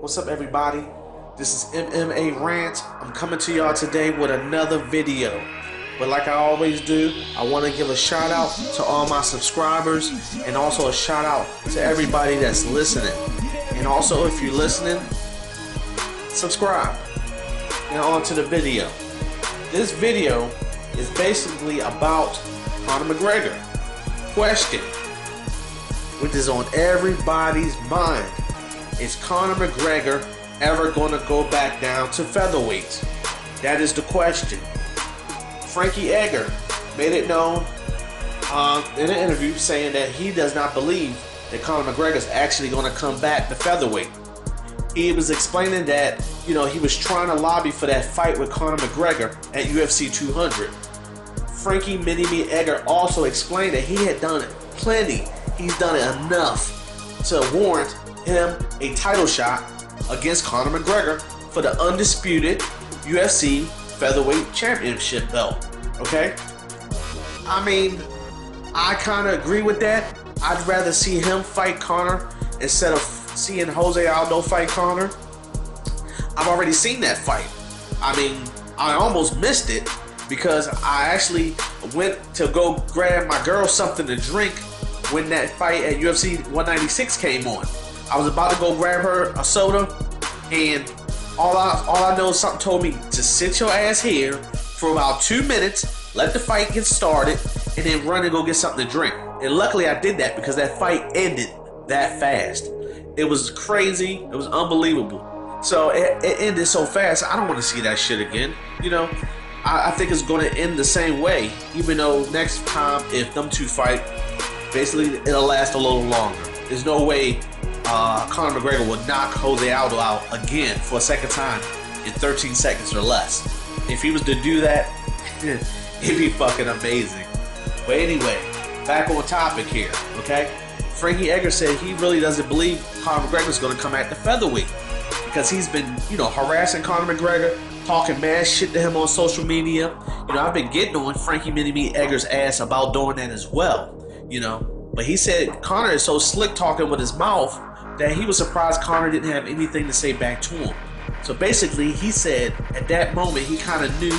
What's up, everybody? This is MMA Rant. I'm coming to y'all today with another video. But like I always do, I want to give a shout out to all my subscribers and also a shout out to everybody that's listening. And also, if you're listening, subscribe. Now on to the video. This video is basically about Conor McGregor. Question, which is on everybody's mind. Is Conor McGregor ever going to go back down to featherweight? That is the question. Frankie Edgar made it known in an interview saying that he does not believe that Conor McGregor is actually going to come back to featherweight. He was explaining that, he was trying to lobby for that fight with Conor McGregor at UFC 200. Frankie Mini-Me Edgar also explained that he had done it plenty. He's done it enough to warrant him a title shot against Conor McGregor for the undisputed UFC Featherweight Championship belt. Okay? I mean, I kind of agree with that. I'd rather see him fight Conor instead of seeing Jose Aldo fight Conor. I've already seen that fight. I mean, I almost missed it because I actually went to go grab my girl something to drink when that fight at UFC 196 came on. I was about to go grab her a soda, and all I know is something told me to sit your ass here for about 2 minutes, let the fight get started, and then run and go get something to drink. And luckily I did that because that fight ended that fast. It was crazy. It was unbelievable. So it ended so fast. I don't want to see that shit again. I think it's going to end the same way, even though next time if them two fight, basically it'll last a little longer. There's no way Conor McGregor would knock Jose Aldo out again for a second time in 13 seconds or less. If he was to do that, it'd be fucking amazing. But anyway, back on topic here, okay? Frankie Edgar said he really doesn't believe Conor McGregor is going to come at the featherweight because he's been, harassing Conor McGregor, talking mad shit to him on social media. I've been getting on Frankie Mini-Me Edgar's ass about doing that as well, But he said Conor is so slick talking with his mouth that he was surprised Conor didn't have anything to say back to him. So basically, he said at that moment he kind of knew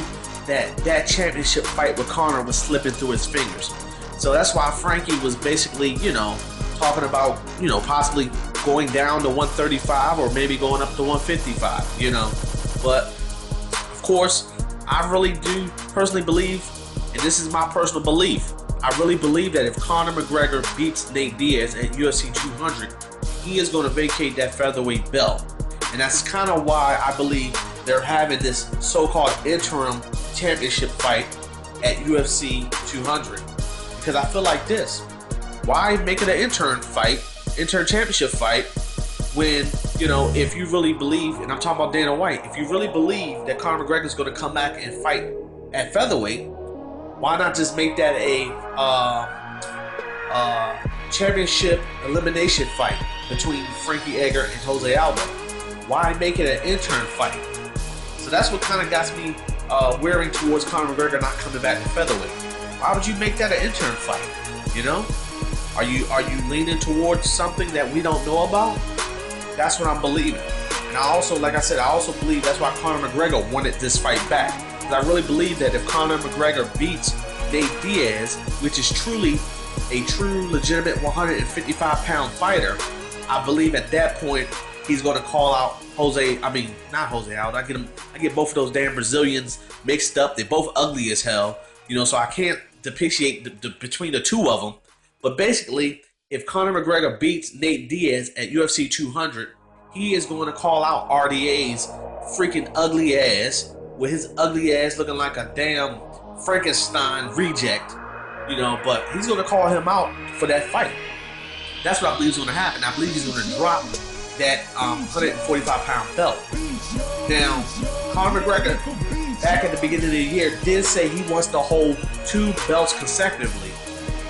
that championship fight with Conor was slipping through his fingers. So that's why Frankie was basically, talking about, possibly going down to 135 or maybe going up to 155, But of course, I really do personally believe, and this is my personal belief, I really believe that if Conor McGregor beats Nate Diaz at UFC 200, he is going to vacate that featherweight belt. And that's kind of why I believe they're having this so-called interim championship fight at UFC 200. Because I feel like this. Why make it an intern championship fight, when, if you really believe, and I'm talking about Dana White, if you really believe that Conor McGregor is going to come back and fight at featherweight, why not just make that a championship elimination fight between Frankie Edgar and Jose Aldo? Why make it an intern fight? So that's what kind of got me wearing towards Conor McGregor not coming back to featherweight. Why would you make that an intern fight? Are you leaning towards something that we don't know about? That's what I'm believing. And I also, like I said, I also believe that's why Conor McGregor wanted this fight back. I really believe that if Conor McGregor beats Nate Diaz, which is truly a true legitimate 155-pound fighter, I believe at that point he's going to call out not Jose Aldo. I get both of those damn Brazilians mixed up. They're both ugly as hell, so I can't depreciate between the two of them. But basically, if Conor McGregor beats Nate Diaz at UFC 200, he is going to call out RDA's freaking ugly ass, with his ugly ass looking like a damn Frankenstein reject, but he's going to call him out for that fight. That's what I believe is going to happen. I believe he's going to drop that 145-pound belt. Now, Conor McGregor, back at the beginning of the year, did say he wants to hold 2 belts consecutively.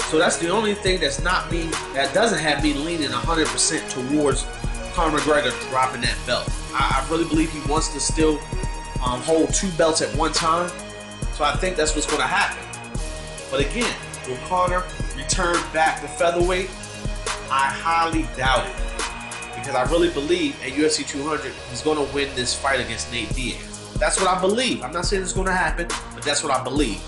So that's the only thing that doesn't have me leaning 100% towards Conor McGregor dropping that belt. I really believe he wants to still hold 2 belts at one time. So I think that's what's going to happen. But again, will Conor return back to featherweight? I highly doubt it. because I really believe at UFC 200 he's going to win this fight against Nate Diaz. That's what I believe. I'm not saying it's going to happen, but that's what I believe.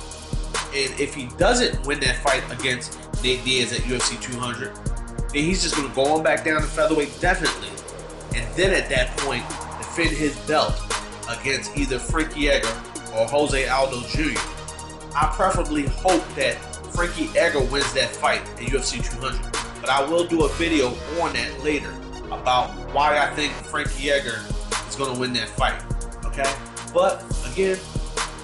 And if he doesn't win that fight against Nate Diaz at UFC 200, then he's just going to go on back down to featherweight, definitely. And then at that point, defend his belt against either Frankie Edgar or Jose Aldo Jr. I preferably hope that Frankie Edgar wins that fight at UFC 200. But I will do a video on that later about why I think Frankie Edgar is going to win that fight. Okay? But again,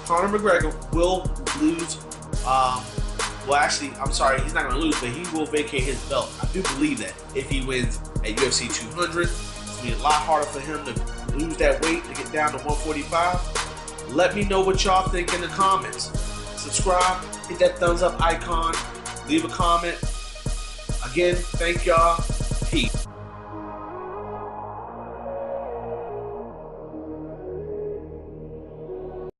Conor McGregor will lose. Well, actually, I'm sorry, he's not going to lose, but he will vacate his belt. I do believe that if he wins at UFC 200, it's going to be a lot harder for him to lose that weight to get down to 145. Let me know what y'all think in the comments. Subscribe, hit that thumbs up icon, leave a comment. Again, thank y'all. Peace.